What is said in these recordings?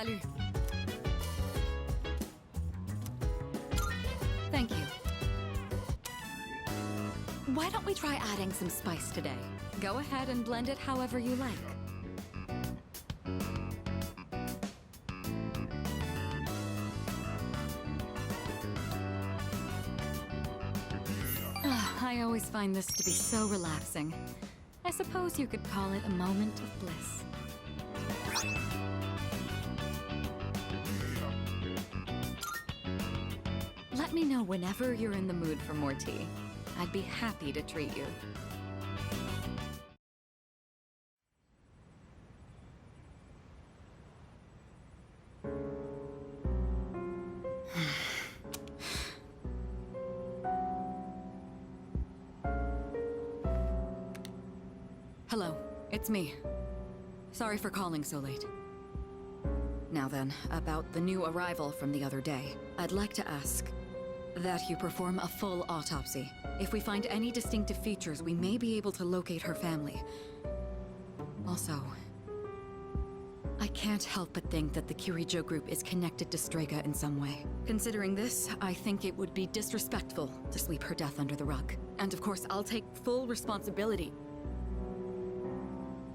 Salut. Thank you. Why don't we try adding some spice today? Go ahead and blend it however you like. I always find this to be so relaxing. I suppose you could call it a moment of bliss. Let me know whenever you're in the mood for more tea. I'd be happy to treat you. Hello, it's me. Sorry for calling so late. Now then, about the new arrival from the other day. I'd like to ask that you perform a full autopsy. If we find any distinctive features, we may be able to locate her family. Also, I can't help but think that the Kirijo group is connected to Strega in some way. Considering this, I think it would be disrespectful to sweep her death under the rug. And of course, I'll take full responsibility.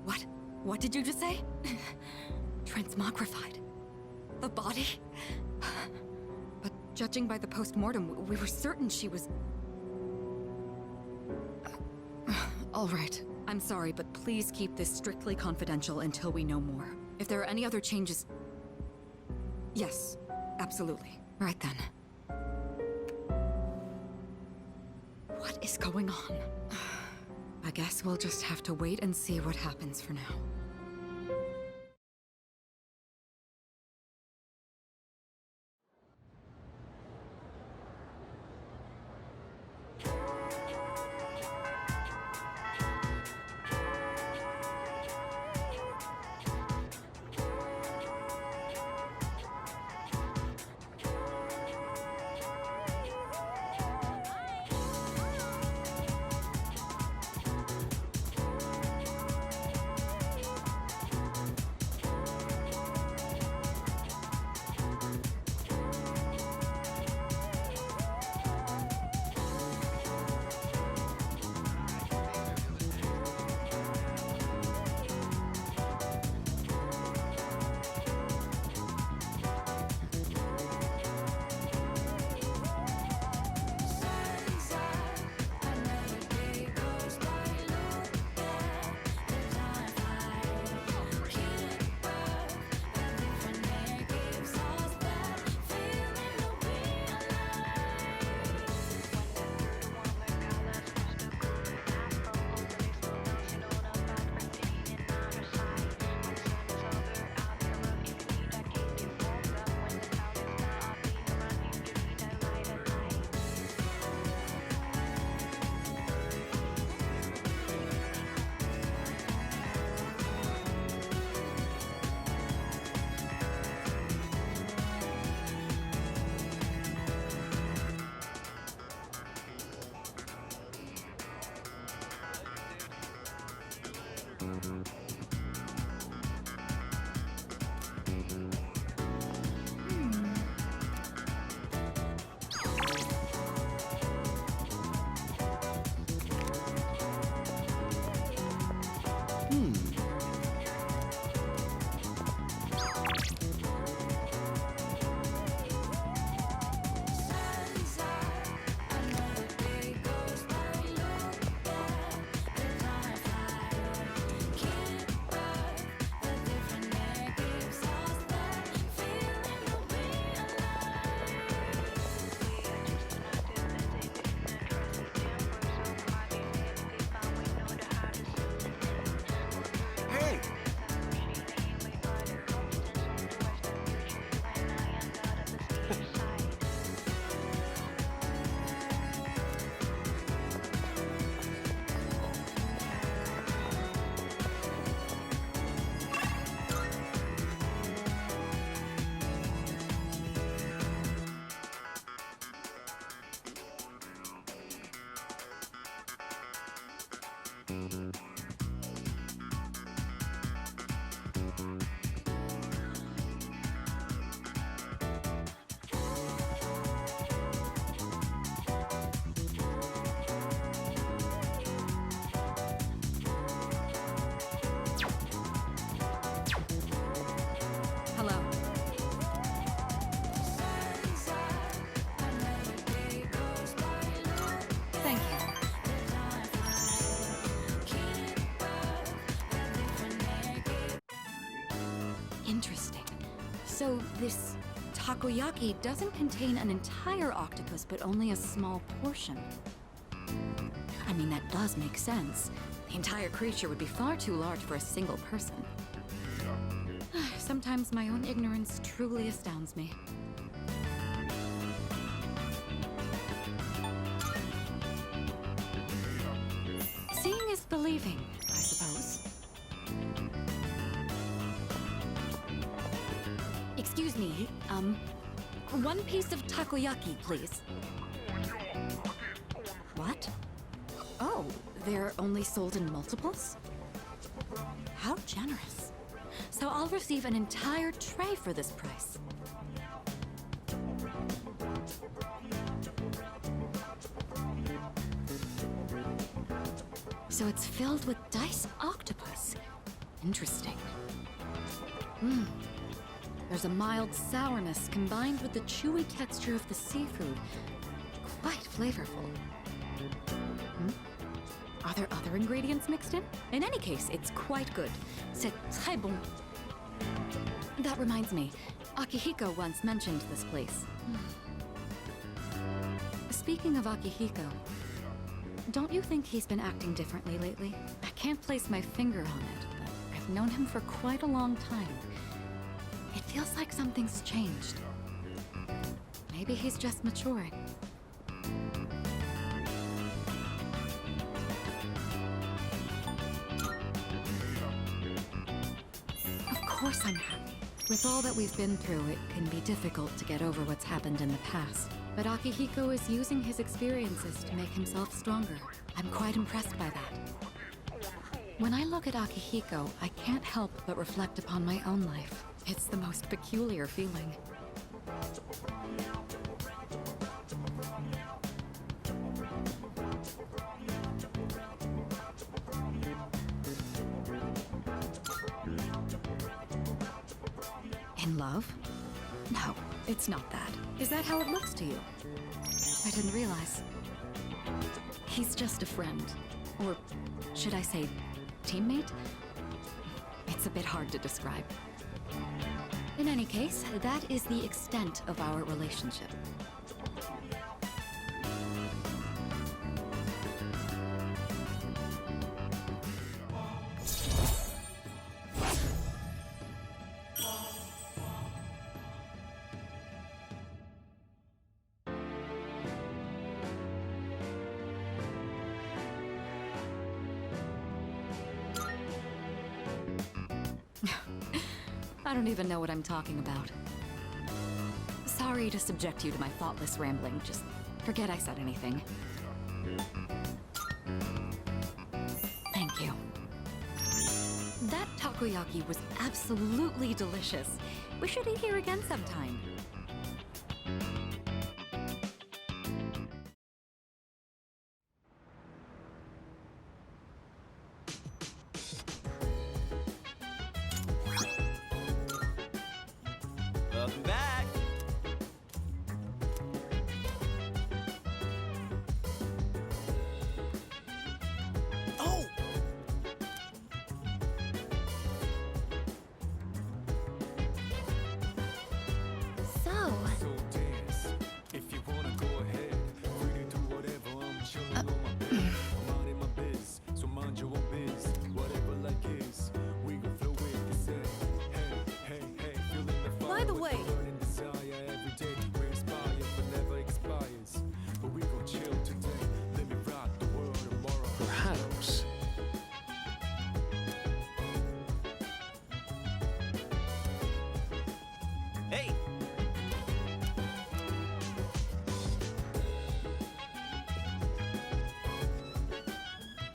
What? What did you just say? Transmogrified. The body? But judging by the post-mortem, we were certain she was... All right. I'm sorry, but please keep this strictly confidential until we know more. If there are any other changes... Yes, absolutely. Right then. What is going on? I guess we'll just have to wait and see what happens for now. Interesting. So this takoyaki doesn't contain an entire octopus, but only a small portion. I mean, that does make sense. The entire creature would be far too large for a single person. Sometimes my own ignorance truly astounds me. Seeing is believing, I suppose. Excuse me, one piece of takoyaki, please. What? Oh, they're only sold in multiples? How generous. So I'll receive an entire tray for this price. So it's filled with diced octopus. Interesting. There's a mild sourness combined with the chewy texture of the seafood. Quite flavorful. Are there other ingredients mixed in? In any case, it's quite good. C'est très bon. That reminds me, Akihiko once mentioned this place. Speaking of Akihiko, don't you think he's been acting differently lately? I can't place my finger on it, but I've known him for quite a long time. It feels like something's changed. Maybe he's just maturing. Of course I'm happy. With all that we've been through, it can be difficult to get over what's happened in the past. But Akihiko is using his experiences to make himself stronger. I'm quite impressed by that. When I look at Akihiko, I can't help but reflect upon my own life. It's the most peculiar feeling. In love? No, it's not that. Is that how it looks to you? I didn't realize. He's just a friend. Or should I say, teammate? It's a bit hard to describe. In any case, that is the extent of our relationship. I don't even know what I'm talking about. Sorry to subject you to my thoughtless rambling. Just forget I said anything. Thank you. That takoyaki was absolutely delicious. We should eat here again sometime. Welcome back. Oh! So dance. If you wanna go ahead, free to do whatever. I'm chilling on my bed. I'm minding my biz, so mind your own biz. Whatever like is, we gon' flow with this. Hey, feeling the fire. By the with way- burning desire every day. We inspire, but never expires. But we gon' chill today. Let me rock the world tomorrow. Perhaps. Hey!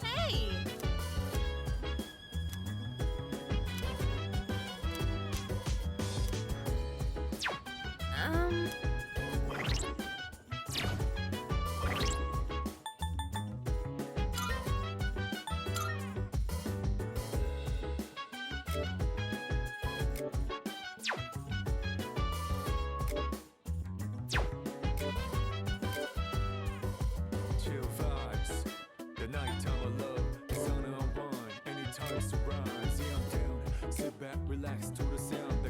hey, Chill vibes. The nighttime of love, the sun unwind. Anytime surprise, yeah, I'm down. Sit back, relax to the sound. The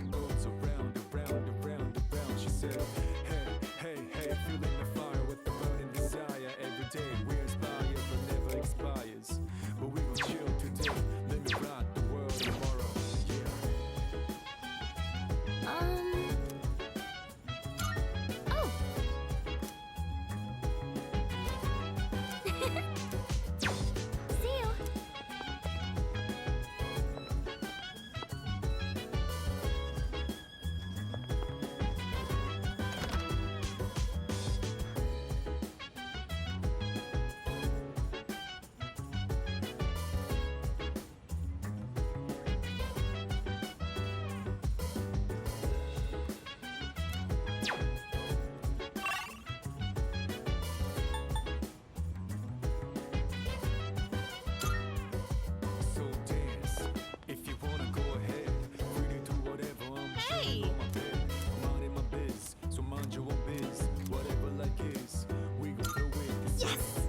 Hey! chillin' on my bed. I'm minding my biz, so mind your own biz. Whatever like is, we gon' throw it. This Yes! is-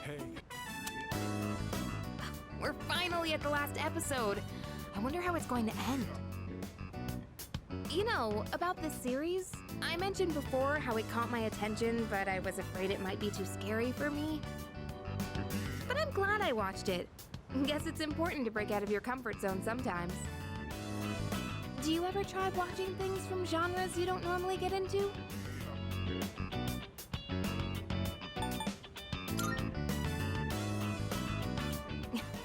Hey, hey. We're finally at the last episode. I wonder how it's going to end. You know, about this series, I mentioned before how it caught my attention, but I was afraid it might be too scary for me. But I'm glad I watched it. Guess it's important to break out of your comfort zone sometimes. Do you ever try watching things from genres you don't normally get into?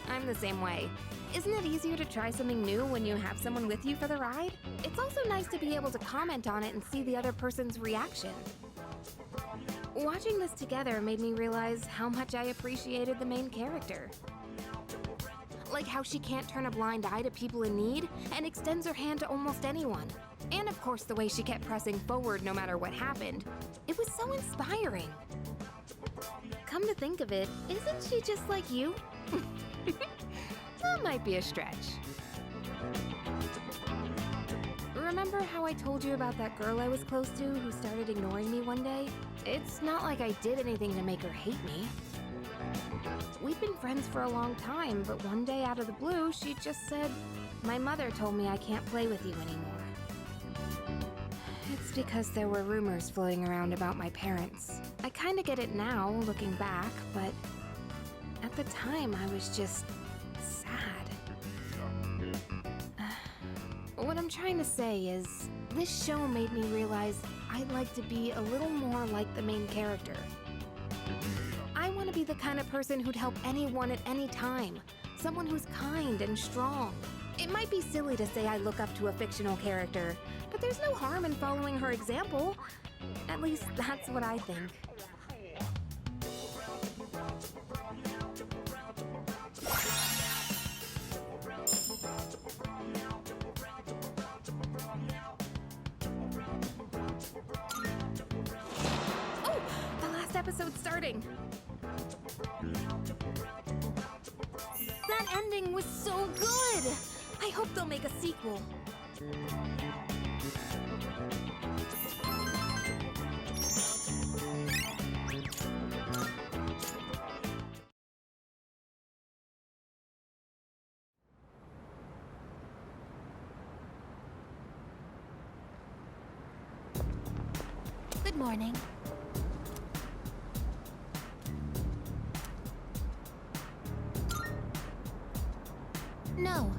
I'm the same way. Isn't it easier to try something new when you have someone with you for the ride? It's also nice to be able to comment on it and see the other person's reaction. Watching this together made me realize how much I appreciated the main character. Like how she can't turn a blind eye to people in need and extends her hand to almost anyone. And of course the way she kept pressing forward no matter what happened. It was so inspiring. Come to think of it, isn't she just like you? That might be a stretch. Remember how I told you about that girl I was close to who started ignoring me one day? It's not like I did anything to make her hate me. We'd been friends for a long time, but one day out of the blue, she just said, "My mother told me I can't play with you anymore." It's because there were rumors floating around about my parents. I kinda get it now, looking back, but at the time I was just sad. What I'm trying to say is, this show made me realize I'd like to be a little more like the main character. I want to be the kind of person who'd help anyone at any time. Someone who's kind and strong. It might be silly to say I look up to a fictional character, but there's no harm in following her example. At least that's what I think. Oh, the last episode's starting. That ending was so good! I hope they'll make a sequel. Good morning. No.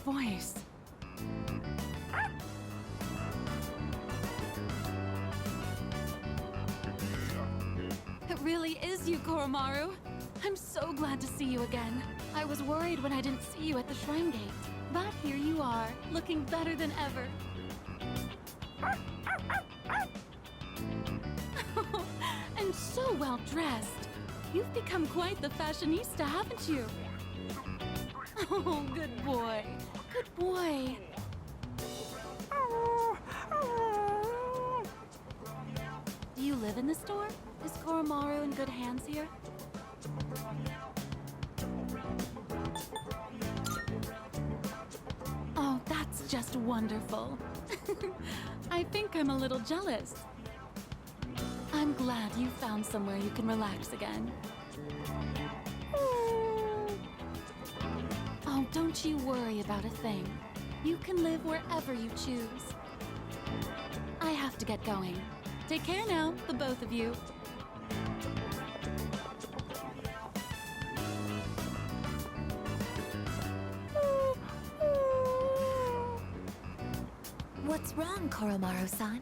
voice. It really is you, Koromaru. I'm so glad to see you again. I was worried when I didn't see you at the shrine gate. But here you are, looking better than ever. And so well dressed. You've become quite the fashionista, haven't you? Oh, good boy. Good boy. Do you live in the store? Is Koromaru in good hands here? Oh, that's just wonderful. I think I'm a little jealous. I'm glad you found somewhere you can relax again. Oh, don't you worry about a thing. You can live wherever you choose. I have to get going. Take care now, the both of you. What's wrong, Koromaru-san?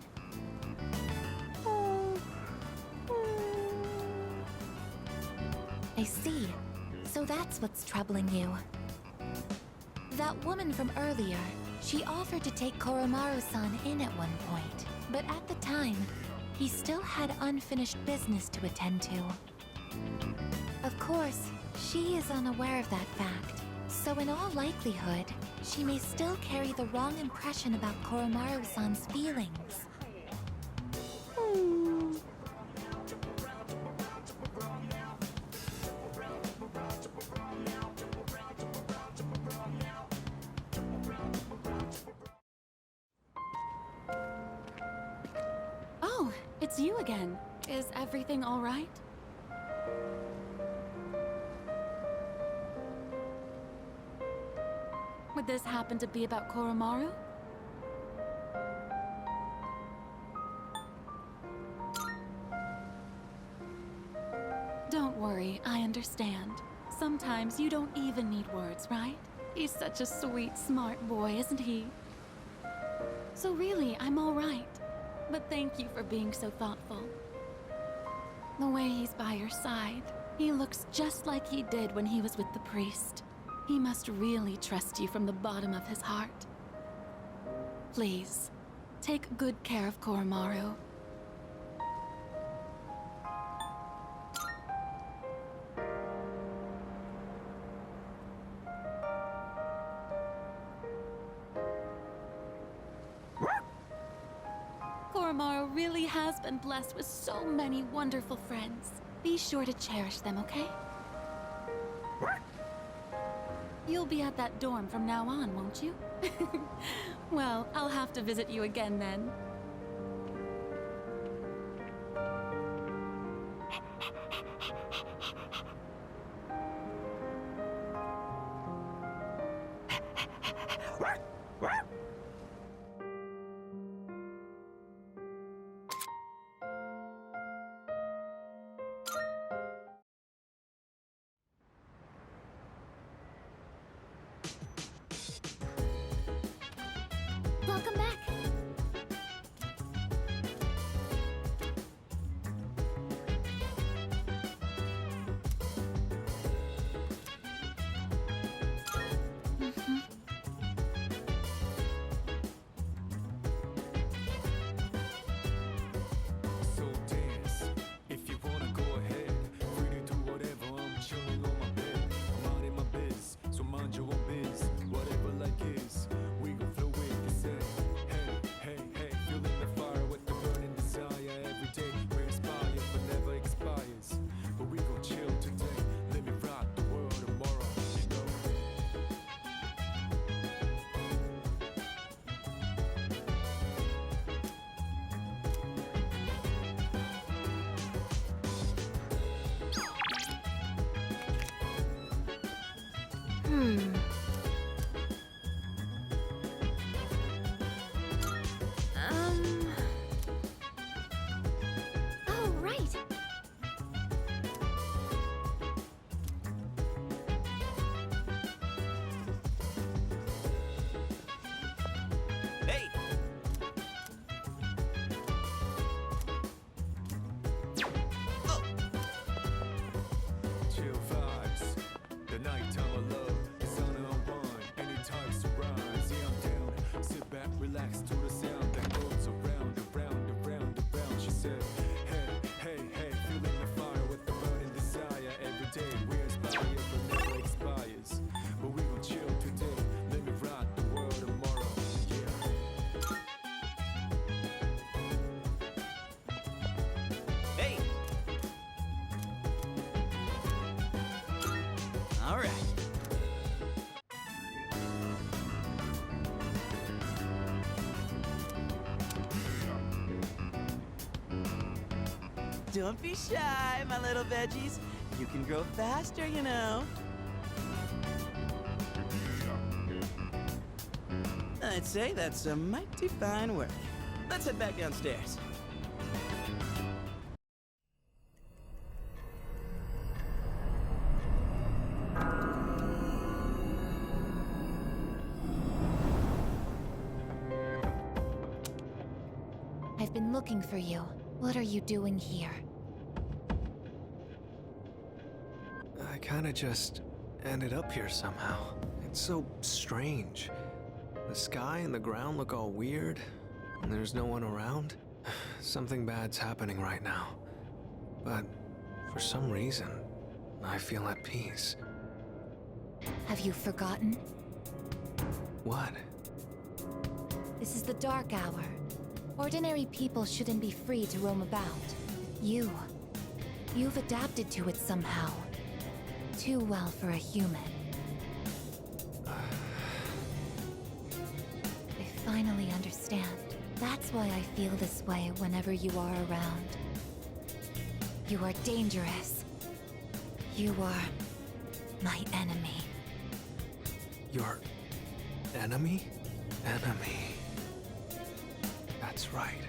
I see. So that's what's troubling you. That woman from earlier, she offered to take Koromaru-san in at one point. But at the time, he still had unfinished business to attend to. Of course, she is unaware of that fact. So in all likelihood, she may still carry the wrong impression about Koromaru-san's feelings. Oh, it's you again. Is everything all right? Would this happen to be about Koromaru? Don't worry, I understand. Sometimes you don't even need words, right? He's such a sweet, smart boy, isn't he? So really, I'm all right. But thank you for being so thoughtful. The way he's by your side, he looks just like he did when he was with the priest. He must really trust you from the bottom of his heart. Please, take good care of Koromaru. Koromaru really has been blessed with so many wonderful friends. Be sure to cherish them, okay? You'll be at that dorm from now on, won't you? Well, I'll have to visit you again then. Welcome back. So dance, if you wanna go ahead. Free to do whatever, I'm chilling on my bed. I'm minding my biz, so mind your own biz. Whatever like is, we gon' flow with the set. Hey, hey, hey, feeling the fire with the burning desire. Every day we inspire, but never expires. But we gon' chill today, let me rock the world tomorrow, you know. Oh, right. All right. Don't be shy, my little veggies. You can grow faster, you know. I'd say that's a mighty fine work. Let's head back downstairs. I've been looking for you. What are you doing here? I kinda just ended up here somehow. It's so strange. The sky and the ground look all weird, and there's no one around. Something bad's happening right now. But for some reason, I feel at peace. Have you forgotten? What? This is the Dark Hour. Ordinary people shouldn't be free to roam about. You've adapted to it somehow. Too well for a human. I finally understand. That's why I feel this way whenever you are around. You are dangerous. You are my enemy. Your enemy? Enemy. That's right.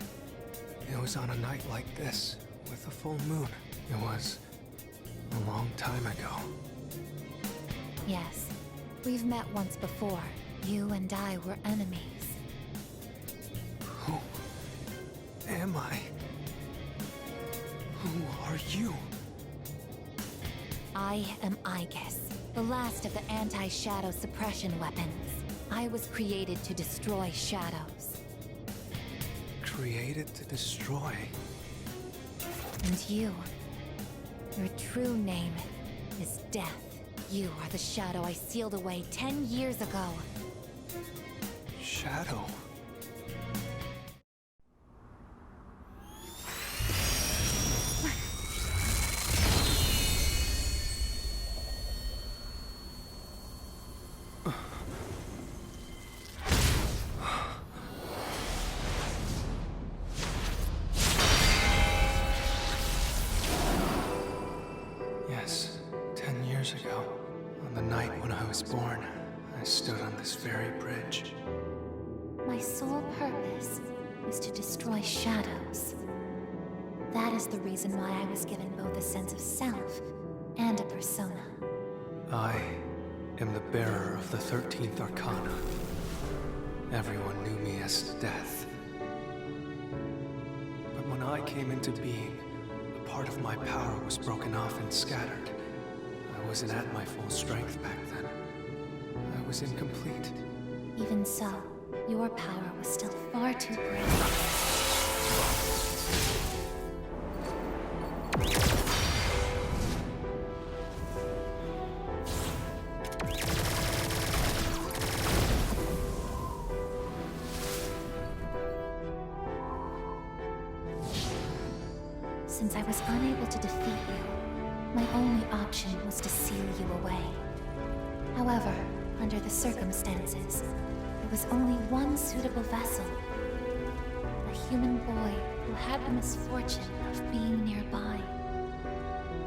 It was on a night like this, with a full moon. It was a long time ago. Yes, we've met once before. You and I were enemies. Who am I? Who are you? I am Aegis, the last of the anti-shadow suppression weapons. I was created to destroy shadows. Created to destroy. And you, your true name is Death. You are the shadow I sealed away 10 years ago. Shadow. Yes, 10 years ago, on the night when I was born, I stood on this very bridge. My sole purpose is to destroy shadows. That is the reason why I was given both a sense of self and a persona. I am the bearer of the 13th Arcana. Everyone knew me as Death. But when I came into being, a part of my power was broken off and scattered. I wasn't at my full strength back then. I was incomplete. Even so, your power was still far too great. Since I was unable to defeat you, my only option was to seal you away. However, under the circumstances, there was only one suitable vessel. A human boy who had the misfortune of being nearby.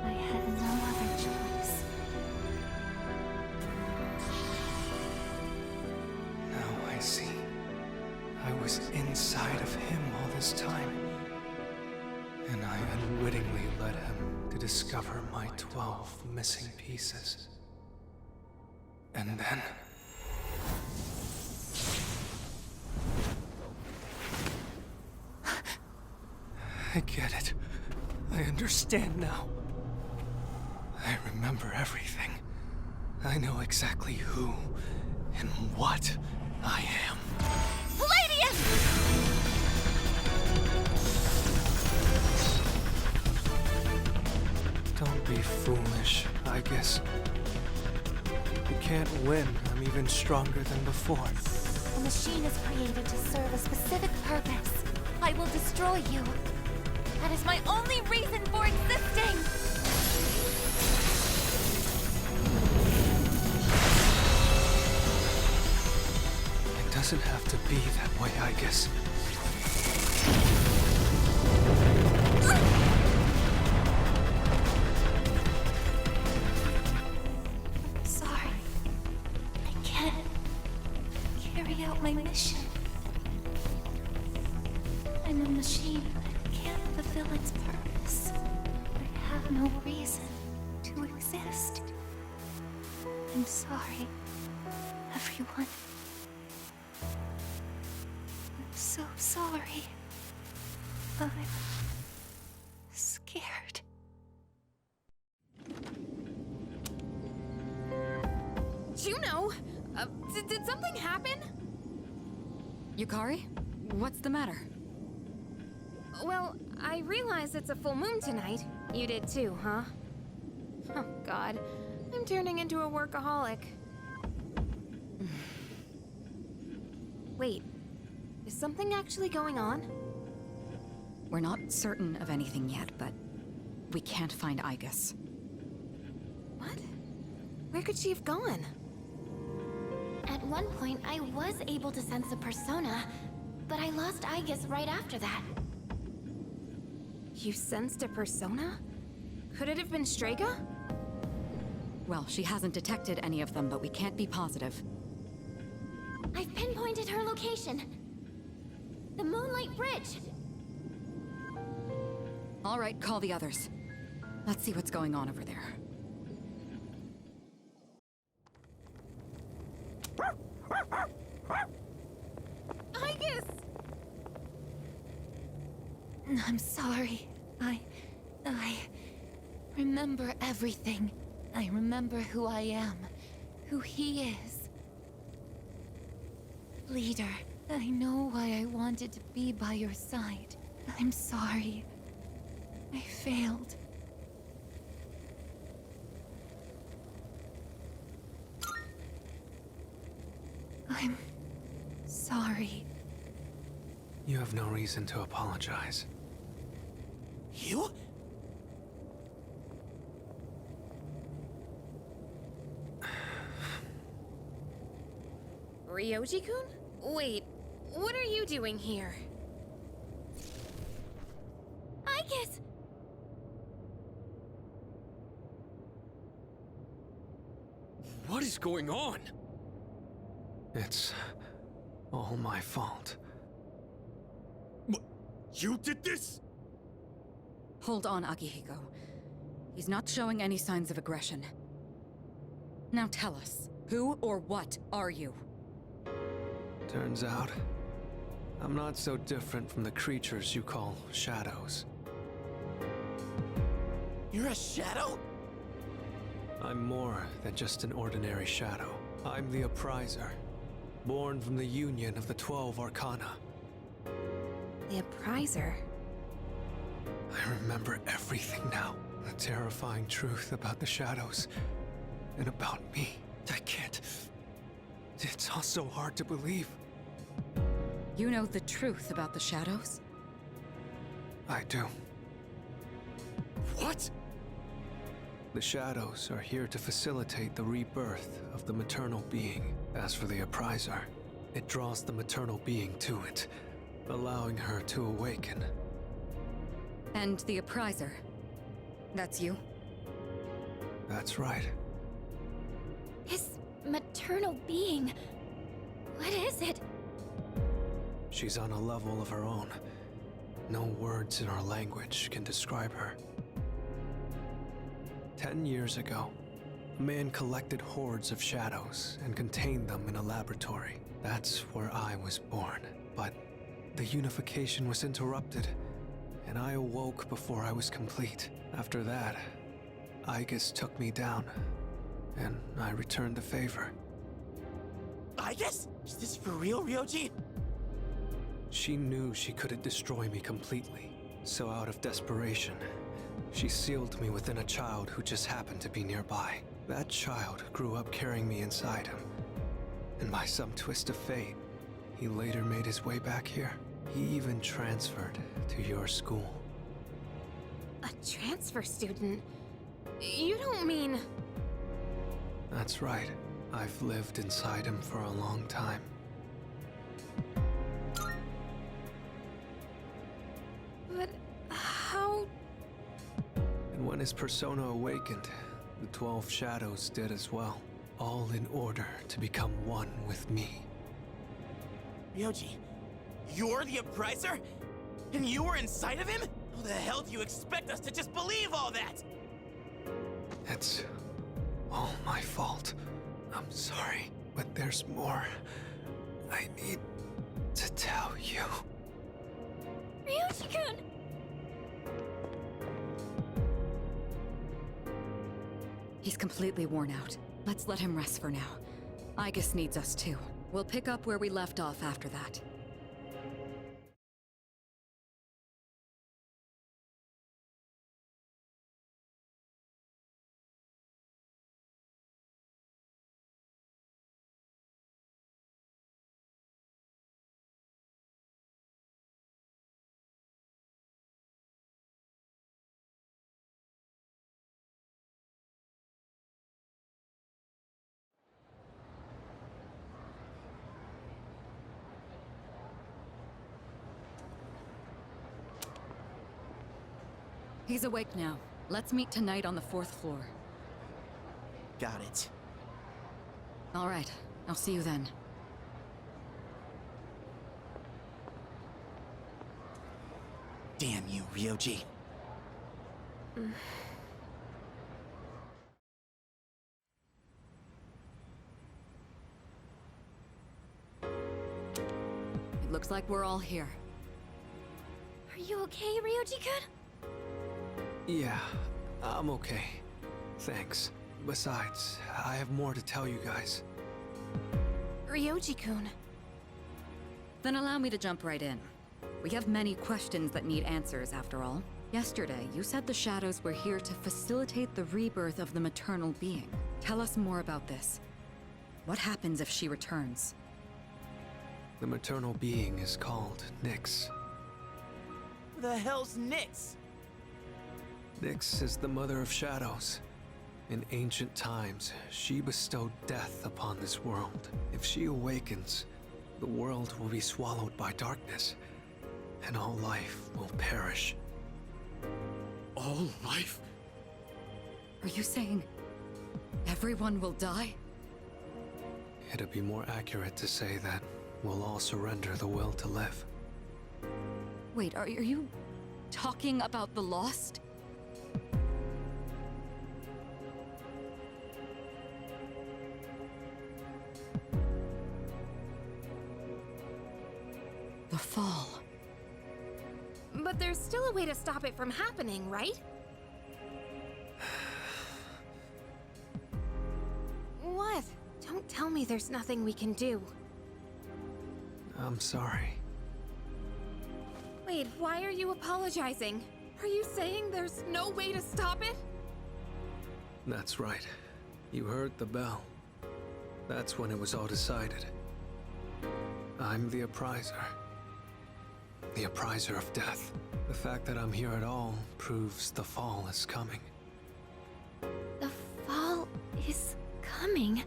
I had no other choice. Now I see. I was inside of him all this time. And I unwittingly led him to discover my 12 missing pieces. And then... I get it. I understand now. I remember everything. I know exactly who and what I am. Palladius! Don't be foolish, I guess. You can't win. I'm even stronger than before. The machine is created to serve a specific purpose. I will destroy you. That is my only reason for existing! doesn't have to be that way, I guess. Sorry. I can't carry out my mission. I'm a machine that can't fulfill its purpose. I have no reason to exist. I'm sorry, everyone. I'm so sorry. I'm scared. Juno! Did something happen? Yukari? What's the matter? Well, I realize it's a full moon tonight. You did too, huh? Oh, God. I'm turning into a workaholic. Wait. Is something actually going on? We're not certain of anything yet, but we can't find Igus. What? Where could she have gone? At one point, I was able to sense a persona, but I lost Igus right after that. You sensed a persona? Could it have been Strega? Well, she hasn't detected any of them, but we can't be positive. I've pinpointed her location. The Moonlight Bridge. All right, call the others. Let's see what's going on over there. Igus! I'm sorry. I remember everything. I remember who I am, who he is. Leader, I know why I wanted to be by your side. I'm sorry. I failed. I'm sorry. You have no reason to apologize. You? Ryoji-kun? Wait, what are you doing here? Igus! What is going on? It's all my fault. You did this? Hold on, Akihiko. He's not showing any signs of aggression. Now tell us, who or what are you? Turns out, I'm not so different from the creatures you call shadows. You're a shadow? I'm more than just an ordinary shadow. I'm the Appriser, born from the union of the 12 Arcana. The Appriser? I remember everything now. The terrifying truth about the shadows. And about me. I can't... It's all so hard to believe. You know the truth about the shadows? I do. What? The shadows are here to facilitate the rebirth of the maternal being. As for the Appriser, it draws the maternal being to it, allowing her to awaken. And the Appriser. That's you? That's right. His maternal being. What is it? She's on a level of her own. No words in our language can describe her. 10 years ago, a man collected hordes of shadows and contained them in a laboratory. That's where I was born. But the unification was interrupted, and I awoke before I was complete. After that, Igus took me down, and I returned the favor. Igus? Is this for real, Ryoji? She knew she couldn't destroy me completely, so out of desperation, she sealed me within a child who just happened to be nearby. That child grew up carrying me inside him, and by some twist of fate, he later made his way back here. He even transferred to your school. A transfer student? You don't mean... That's right. I've lived inside him for a long time. his persona awakened, the 12 shadows did as well, all in order to become one with me. Ryoji, you're the Upriser? And you were inside of him? How the hell do you expect us to just believe all that? It's all my fault. I'm sorry, but there's more I need to tell you. Ryoji-kun! He's completely worn out. Let's let him rest for now. Aigis needs us too. We'll pick up where we left off after that. He's awake now. Let's meet tonight on the 4th floor. Got it. All right, I'll see you then. Damn you, Ryoji. It looks like we're all here. Are you okay, Ryoji-kun? Yeah, I'm okay. Thanks. Besides, I have more to tell you guys. Ryoji-kun. Then allow me to jump right in. We have many questions that need answers, after all. Yesterday, you said the Shadows were here to facilitate the rebirth of the maternal being. Tell us more about this. What happens if she returns? The maternal being is called Nyx. Who the hell's Nyx? Nyx is the mother of shadows. In ancient times, she bestowed death upon this world. If she awakens, the world will be swallowed by darkness, and all life will perish. All life? Are you saying everyone will die? It'd be more accurate to say that we'll all surrender the will to live. Wait, are you talking about the Lost? The Fall. But there's still a way to stop it from happening, right? What? Don't tell me there's nothing we can do. I'm sorry. Wait, why are you apologizing? Are you saying there's no way to stop it? That's right. You heard the bell. That's when it was all decided. I'm the Upriser. The Upriser of Death. The fact that I'm here at all proves the Fall is coming. The fall is coming.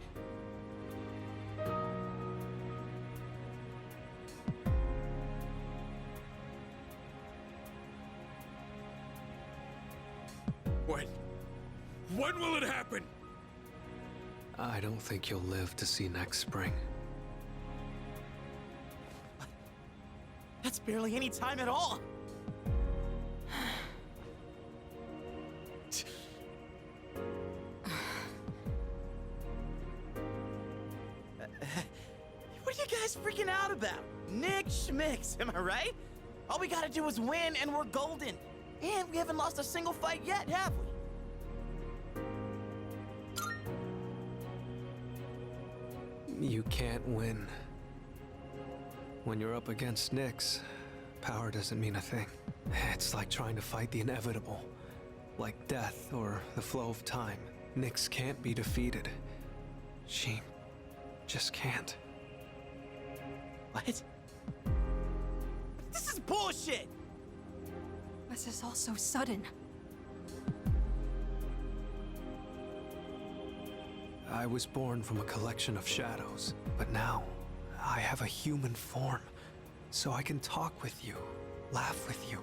When will it happen? I don't think you'll live to see next spring. That's barely any time at all. What are you guys freaking out about? Nick Schmicks, am I right? All we gotta do is win and we're golden. And we haven't lost a single fight yet, have we? You can't win. When you're up against Nyx, power doesn't mean a thing. It's like trying to fight the inevitable. Like death or the flow of time. Nyx can't be defeated. She just can't. What? This is bullshit! This is all so sudden. I was born from a collection of shadows, but now I have a human form, so I can talk with you, laugh with you,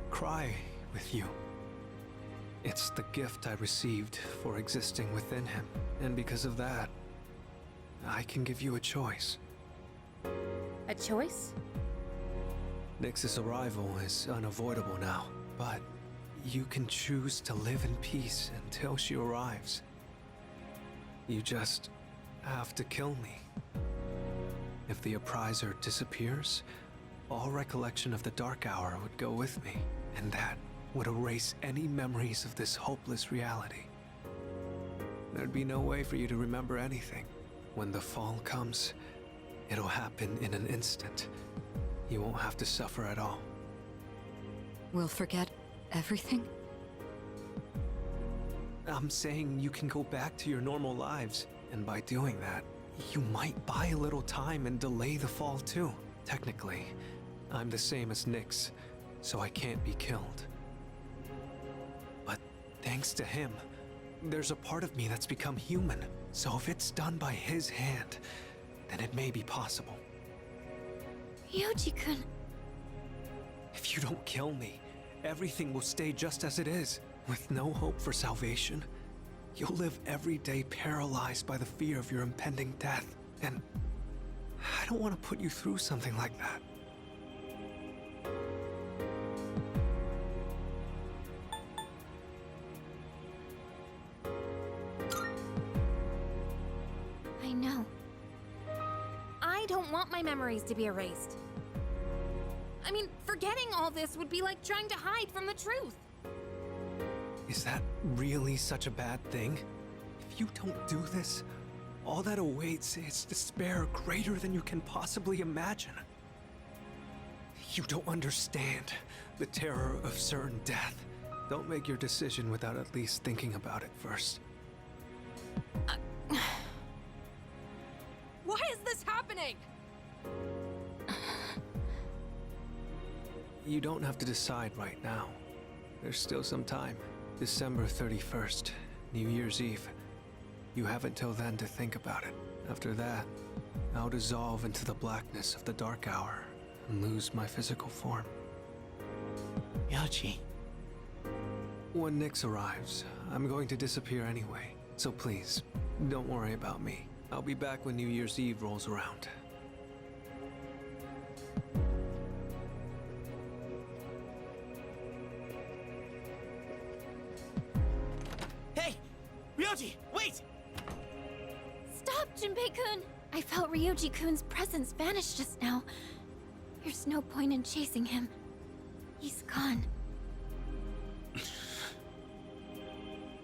cry with you. It's the gift I received for existing within him. And because of that, I can give you a choice. A choice? Nyx's arrival is unavoidable now, but you can choose to live in peace until she arrives. You just have to kill me. If the Appriser disappears, all recollection of the Dark Hour would go with me, and that would erase any memories of this hopeless reality. There'd be no way for you to remember anything. When the fall comes, it'll happen in an instant. You won't have to suffer at all. We'll forget everything? I'm saying you can go back to your normal lives, and by doing that, you might buy a little time and delay the fall too. Technically, I'm the same as Nyx, so I can't be killed. But thanks to him, there's a part of me that's become human. So if it's done by his hand, then it may be possible. Ryoji-kun. If you don't kill me, everything will stay just as it is. With no hope for salvation, you'll live every day paralyzed by the fear of your impending death. And I don't want to put you through something like that. I know. I don't want my memories to be erased. I mean, forgetting all this would be like trying to hide from the truth. Is that really such a bad thing? If you don't do this, all that awaits is despair greater than you can possibly imagine. You don't understand the terror of certain death. Don't make your decision without at least thinking about it first. Why is this happening? You don't have to decide right now. There's still some time. December 31st, New Year's Eve. You have until then to think about it. After that, I'll dissolve into the blackness of the Dark Hour and lose my physical form. Ryoji. When Nyx arrives, I'm going to disappear anyway. So please, don't worry about me. I'll be back when New Year's Eve rolls around. Hey! Ryoji, wait! Stop, Junpei-kun! I felt Ryoji-kun's presence vanish just now. There's no point in chasing him. He's gone.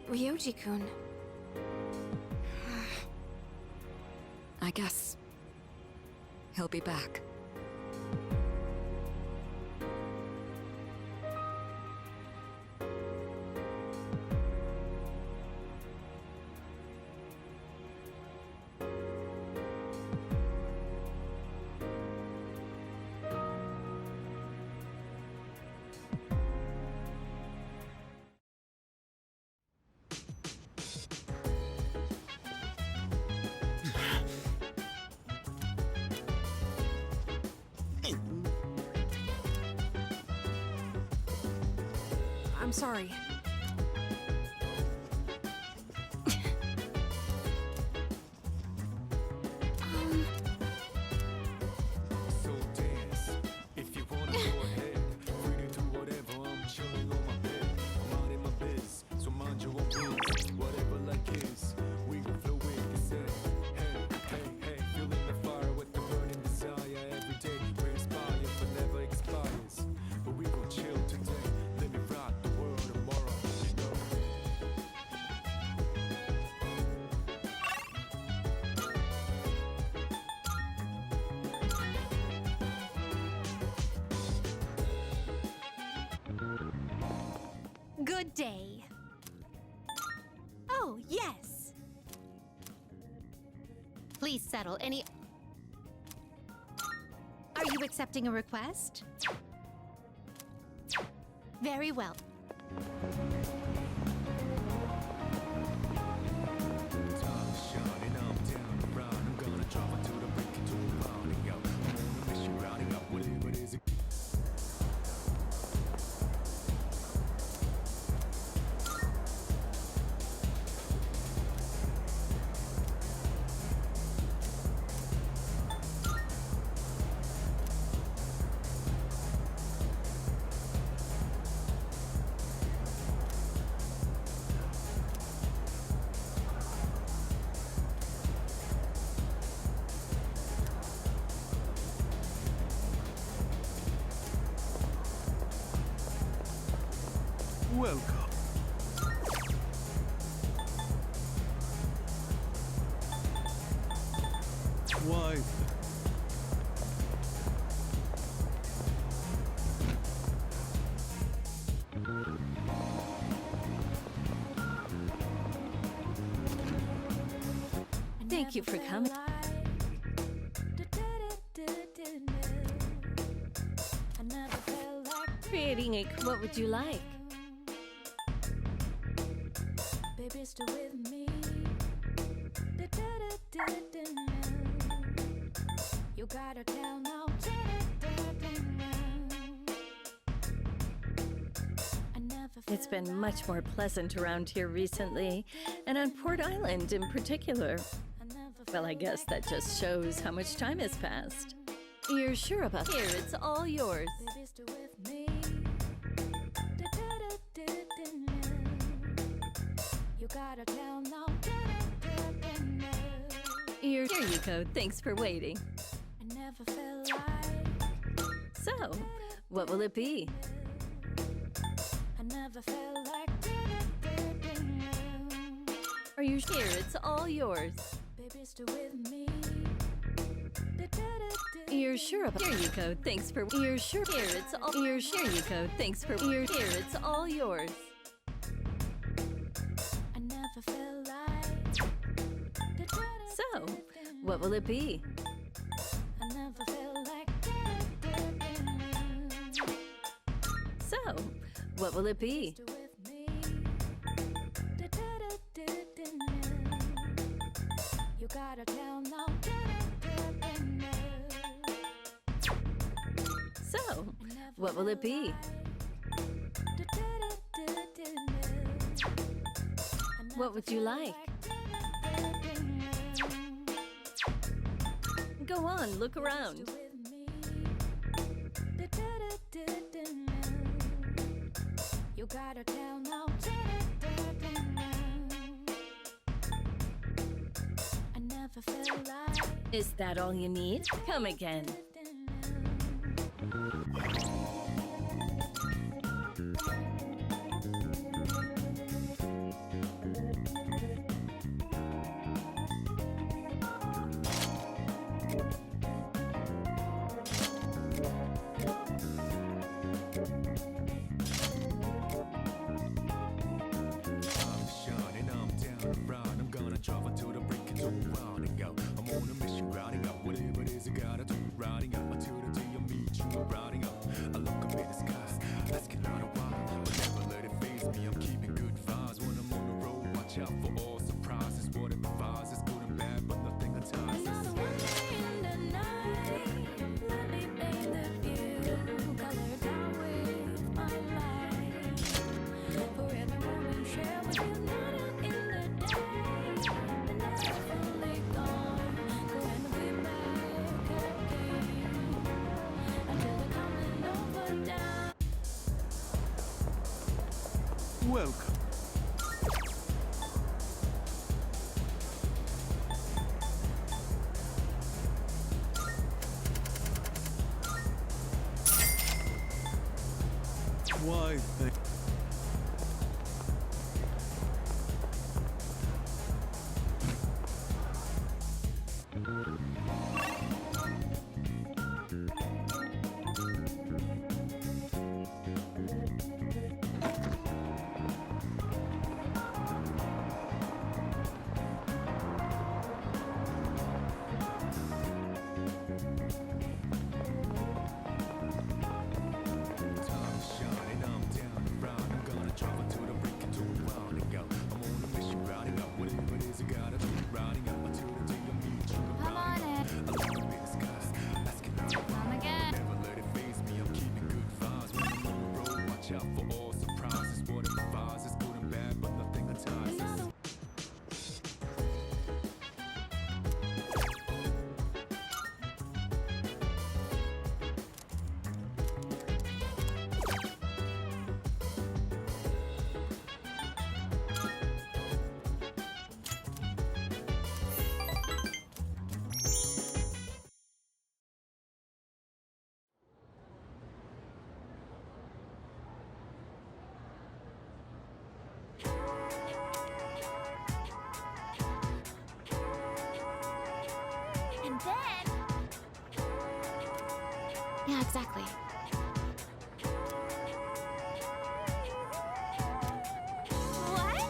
Ryoji-kun. I guess he'll be back. I'm sorry. So dance. If you wanna go ahead, free to do whatever. I'm chilling on my bed. I'm out in my biz, so mind your own biz. Whatever like is, we gon' flow with the set. Hey, hey, hey, feeling the fire with the burning desire every day. We inspire, but never expires. But we gon' chill today. Let me rock the world tomorrow. You know. Good day. Oh, yes. Please settle any... Are you accepting a request? Very well. Time is shining, I'm down around. I'm gonna drop it to the break into a rounding out. I'm on a mission rounding up whatever it is. Welcome. Why? Thank you for coming. Creating a. What would you like? Baby, stay with me. You gotta tell now. It's been much more pleasant around here recently, and on Port Island in particular. Well, I guess that just shows how much time has passed. You're sure about here? It's all yours. Baby, stay with me. You gotta tell now. Here you go. Thanks for waiting. I never felt like. So, what will it be? I never felt like. Are you here? It's all yours. Baby, stay with me. You're sure about here you go. Thanks for you're sure here it's all you're here you go. Thanks for you're here it's all yours. I never felt like. So, what will it be? I never felt like. So, what will it be? Stay with me. You gotta tell now. So, what will it be? What would you like? Go on, look around. You gotta tell now. I never felt like. Is that all you need? Come again. Welcome. Why? then. Yeah, exactly. What?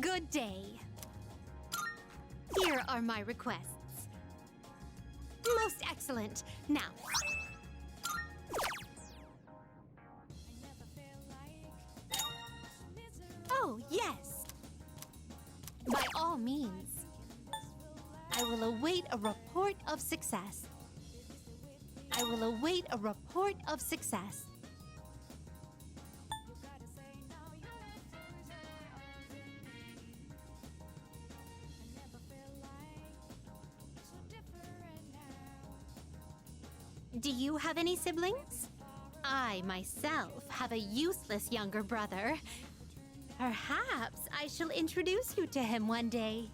Good day. Here are my requests. Most excellent. Now, oh, yes. By all means. I will await a report of success. I will await a report of success. Do you have any siblings? I, myself, have a useless younger brother. Perhaps I shall introduce you to him one day.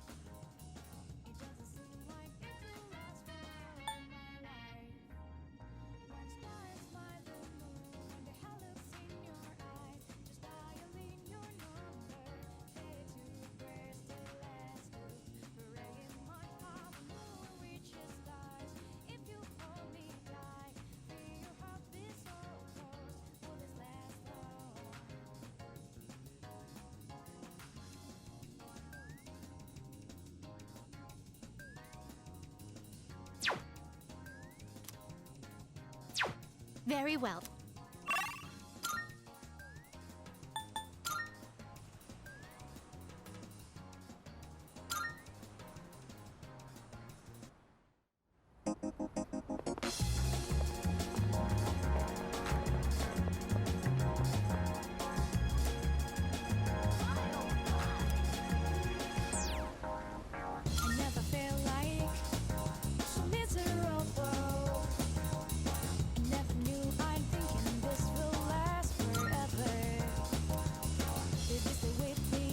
Very well. I never felt like so miserable. I never knew I'm thinking this will last forever. Baby, stay with me.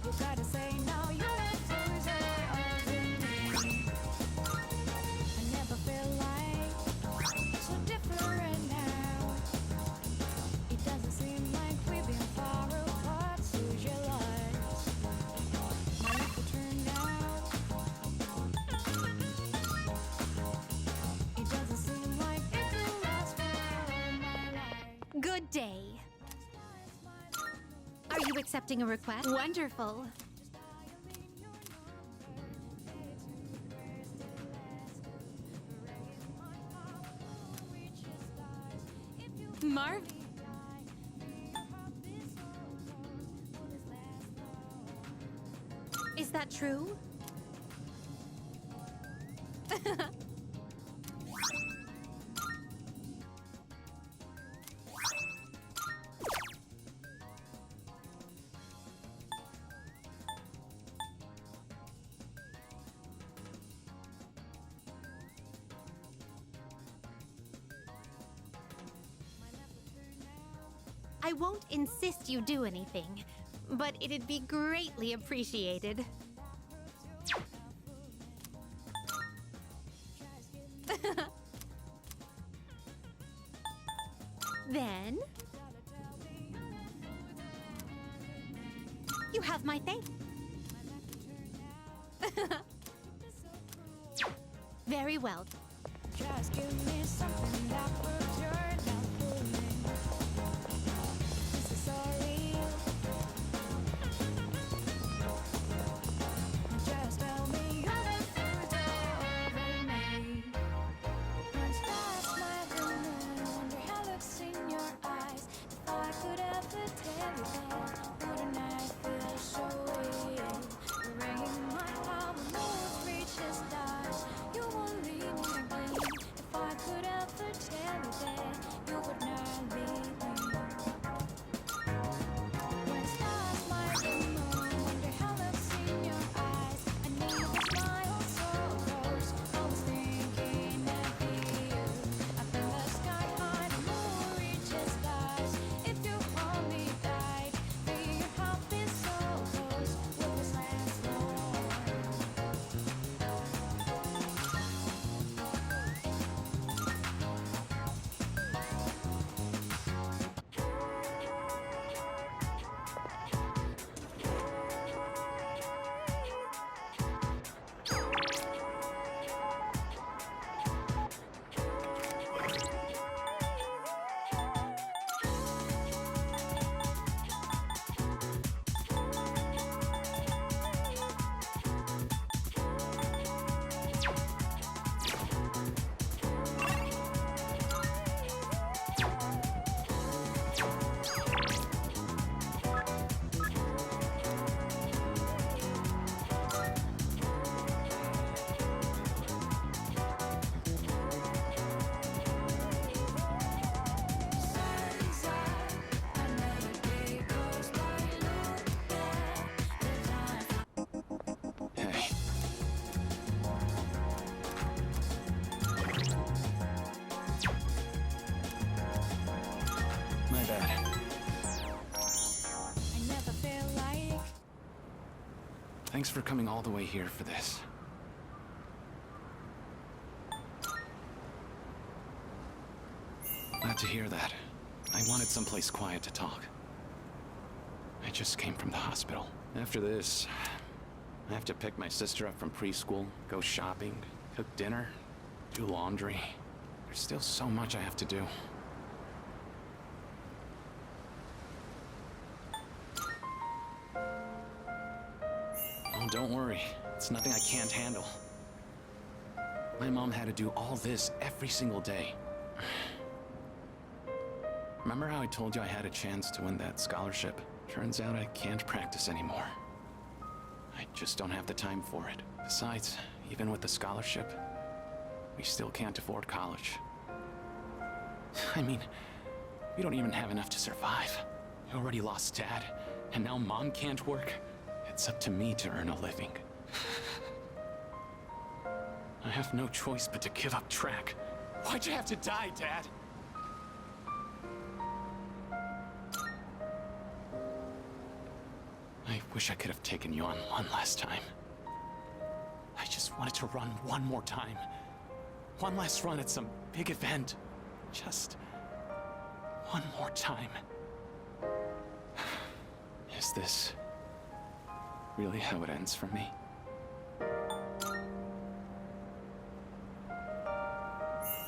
You gotta say now you're closer over me. I never felt like so different now. It doesn't seem like we've been far apart. Socialize. My life will turn out. It doesn't seem like it will last for all my life. Good day. Are you accepting a request? Wonderful. Marv. Is that true? I won't insist you do anything, but it'd be greatly appreciated. Then, you have my thanks. Very well. Just give me something that proves you're not fooling. This is so real. Just tell me you're the first over me. Once last night, the moon, wonder how looks in your eyes. Dad. I never feel like Thanks for coming all the way here for this. Glad to hear that. I wanted someplace quiet to talk. I just came from the hospital. After this, I have to pick my sister up from preschool, go shopping, cook dinner, do laundry. There's still so much I have to do. Oh, don't worry. It's nothing I can't handle. My mom had to do all this every single day. Remember how I told you I had a chance to win that scholarship? Turns out I can't practice anymore. I just don't have the time for it. Besides, even with the scholarship, we still can't afford college. I mean, we don't even have enough to survive. We already lost Dad, and now Mom can't work. It's up to me to earn a living. I have no choice but to give up track. Why'd you have to die, Dad? I wish I could have taken you on one last time. I just wanted to run one more time. One last run at some big event. Just one more time. Is this really how it ends for me?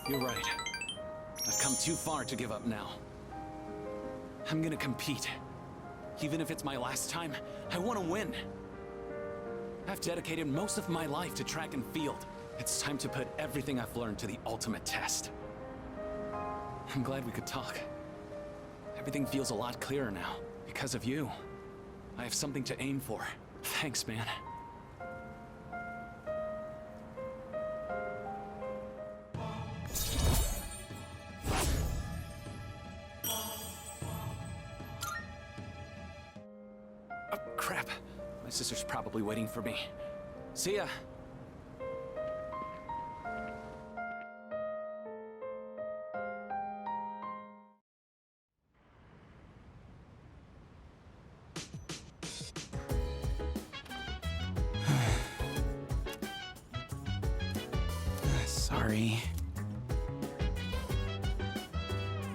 You're right. I've come too far to give up now. I'm gonna compete. Even if it's my last time, I want to win. I've dedicated most of my life to track and field. It's time to put everything I've learned to the ultimate test. I'm glad we could talk. Everything feels a lot clearer now. Because of you. I have something to aim for. Thanks, man. Oh, crap. My sister's probably waiting for me. See ya. Sorry.